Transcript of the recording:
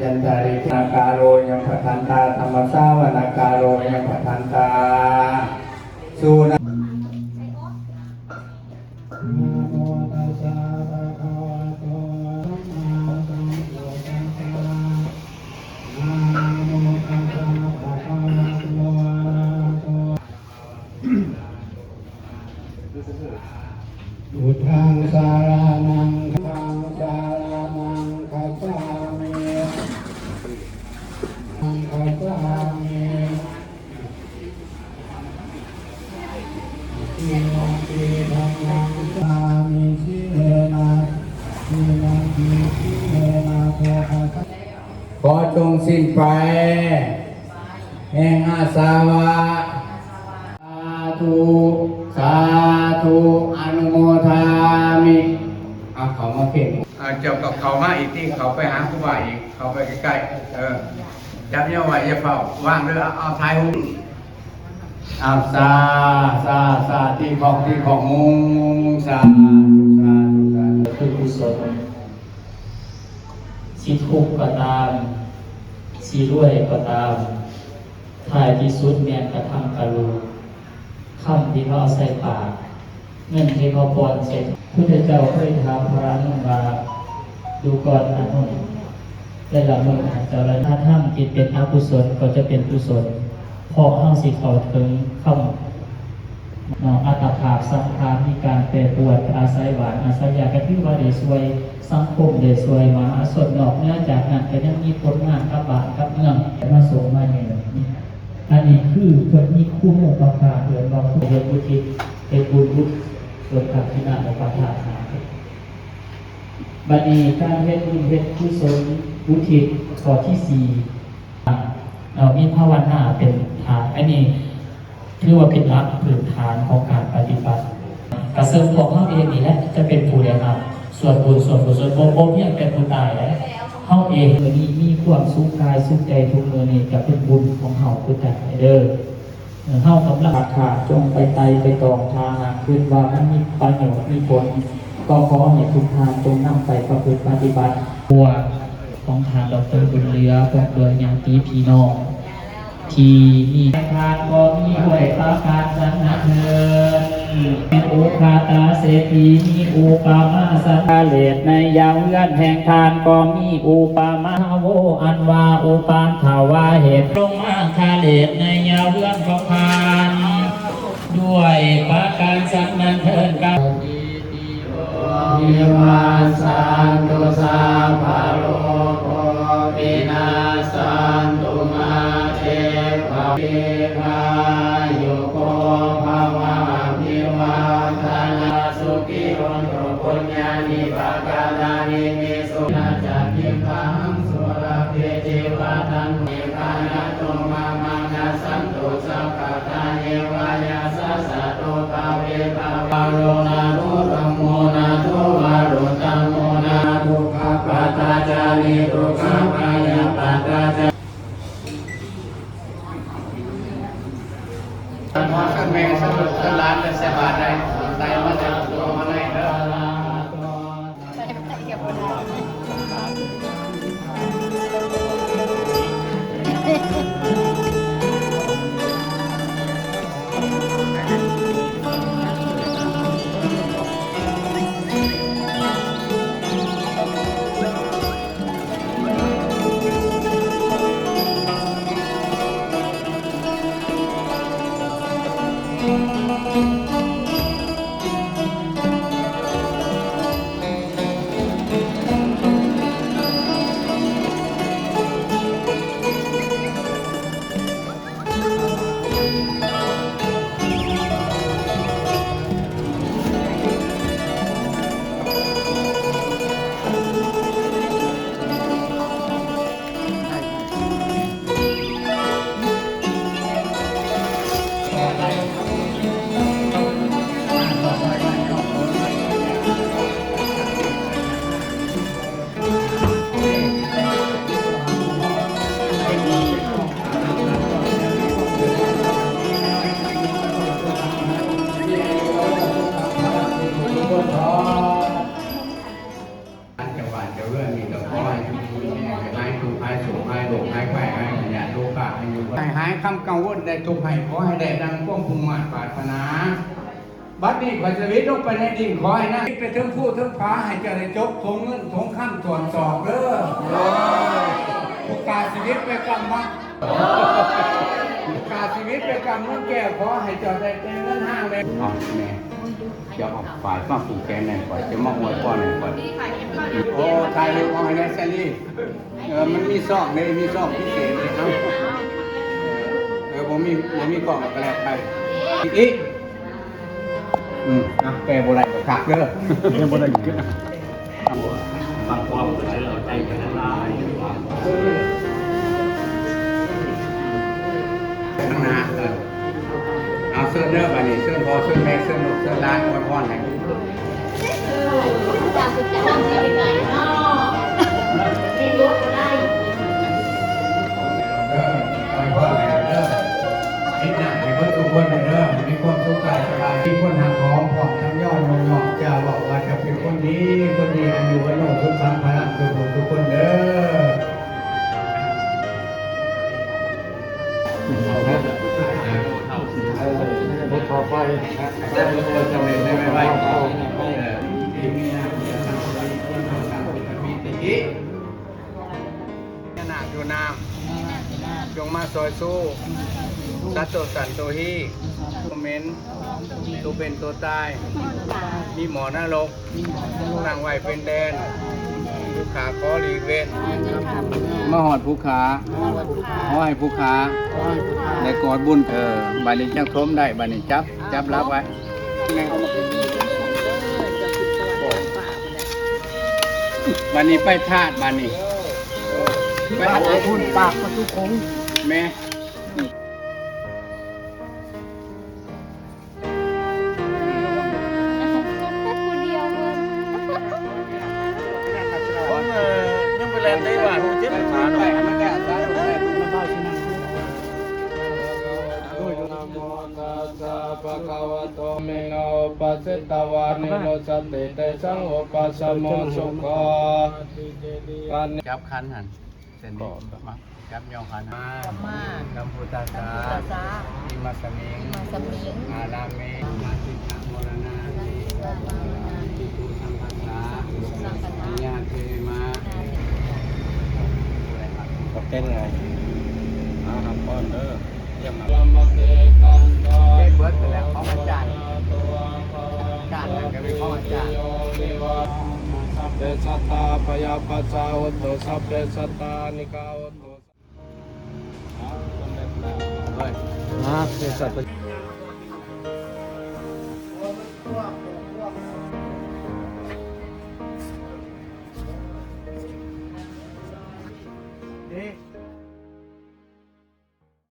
ยันตารินาการโรยังปทันตาธรรมสาวนากาโรยังปทันตาสุนะพุทธังสารานังธัมมังสารานังคัจฉามิธัมมังคัจฉามิทินังปิธัมมังสามิสิเรนะทินังปิสิเรนะโภคะขอจงสิ้นไปแห่งอาสาวะสาธุสาธุอนุโมทามิเอาเขามาเพ่งเจ้ากับเขามาอีกที่เขาไปหาครูบาอีกเขาไปใกล้ๆจับเนี่ยไว้อย่าเฝ้าว่างเรือเอาท้ายหุ้มอาซาที่ของมุงสาคือกุศลสิทุกข์ก็ตามสิรวยก็ตามท้ายที่สุดแม่นกระทำกะรูคำที่เขาเอาใส่ปากเงินที่เขาปอนเสร็จพุทธเจ้าเคยถามพระนุ่งว่าดูก่อนนะนุ่งได้ละมึงเจ้าละถ้าท่ามจิตเป็นอกุศลก็จะเป็นกุศลเพราะห้างสิเขาถึงคำอัตภาพสังขารมีการแปรปรวนอาศัยหวานอาศัยยากระที่ว่าเดชวยสังคมเดชวยมาส่วนนอกเนื้อจากนั้นก็ยังมีผลงานกับบาทกับเมืองมาส่งมาเนี่ยอันนี้คือคนมีคู่โมกข์าเดือนว่าผู้เรียนบุทิเป็นบุญบุญส่วนกับที่นาในประทานาบัดนี้การเฮ็ดบุญเฮ็ดกุศลบุทิข้อที่สี่เรามีภาวนาเป็นฐานอันนี้ถือว่าเป็นหลักพื้นฐานของการปฏิบัติกระเสริมของเราเองนี่แหละจะเป็นผู้เรียนครับส่วนบุญส่วนกุศลโบเพียงเป็นผู้ตายแล้วเขาเองมือนี้มีความสุขกายสุขใจทุกมือนี้จะเป็นบุญของเขาคือแต่เด้อเฮากำลังขาดจงไปไตไปตองทางคือว่ามันมีประโยชน์มีผลก็ขอให้ทุกทางจงนำไปประพฤติปฏิบัติบัวของทางดร.บุญเรือพวกโดยญาติพี่น้องที่มีทานก็มีด้วยประกาศสันนะเถิดมีโอคาตาเศรษฐีมีอุปามาสัทเลศในยาวเงื่อนแห่งทานก็มีอุปามาโวอันวาอุปานถาวาเหตุลงมาคาเลศในยาวเงื่อนของทานด้วยประการสันนั้นเถิดกันวิวัสสันตุสัพพะโลกโควินาศสันตุมาเตภวิภายุโกภวะภิวาทนาสุขิโอนตุปุญญานิปกาลานิมิสุนาจักขิพังสุรเพจิวะทันเมฆานะตุมามังนะสันตุสัพพะทาเยวายาสัสสะโตภาเวภาวะโรนานุรัมโมนาทุวารุตัมโมนาทุกขปัตตาจาริทุกขปายาปัตตาจาข้าแม่สมุทรล้านและเสบาได้ใส่มาจากตัวมาได้เด้อ อยู่ให้หายคำกังวลได้ทุกให้ขอให้ได้ดังความมุ่งมั่นปรารถนาบัดนี้ขอชีวิตลงไปในดินขอให้นะไปถึงผู้ถึงฟ้าให้เจริญจบทงเงินทงข้ามตรวจสอบเด้อโอกาสชีวิตไปกำมัดโอกาสชีวิตไปกำมือแก่ขอให้เจริญเงินห้างเลยอ๋อแม่จะออกฝ่ายฟ้าผูกแกนหน่อยก่อนจะมอบมวยก้อนหน่อยก่อนโอ้ไทยเลยมองให้ได้แซลี่มันมีซอกเลยมีซอกพิเศษเลยครับผมมีกล่องกระแลกไปอีกแกโบราณขักเด้อแกโบราณเกินฟังความเฉยเอาใจกันละลายข้างหน้าเอาเสื้อเนื้อไปนี่เสื้อพอเสื้อแม่เสื้อหนุกเสื้อร้านอวยพรให้จากสุดจะทำสิ่งใดเนาะเป็นรถได้คิดหนักให้เพื่อนทุกคนเลยเด้อมีความสุขกายสบายมีคนหักหอมผอมทั้งยอดนงหยอกจะบอกว่าจะเป็นคนดีอันอยู่วันโน้ทุกครั้งพลังทุกคนเด้อขอไปจะเป็นไม่ขนาดอยู่น้ำจงมาซอยสู้สัตว์ตัวสันตัวฮีคอมเมนต์ตัวเป็นตัวตายมีหมอนรกนั่งไหวเป็นแดนผู้ขาขอหลีกเว้นมาหอดผู้ขาขอให้ผู้ขาได้กอดบุญบานี้จังทมได้บานี้จับรับไว้บานี้ไปธาตุบานี้ไปเอาบุญปากประตูคงแม่ยังไปเล่นได้บ้านเจ็บขาหน่อยมันแก่ตายมันแก่มันเบาชินังนะโมตัสสะภะคะวะโตเมนะปัสสิตวานิโรสติเตสังอุปัสสโมสุขะจับคันหันเส้นนี้มาจับยองคันมากัมพูตาสาอิมัสมิงอาลาเมนาติตะโมรณาติตุสังฆาญาเทมาเต้นไงครับก้อนเด้อเยี่ยมมากเต้นเบิร์ดไปแล้วเขามาจ่ายแล้วก็ไปเข้ามาจ่ายสัพเพสัตตาปยาปัสสาวะโตสัพเพสัตตานิกาวะโตเฮ้ยเภสัช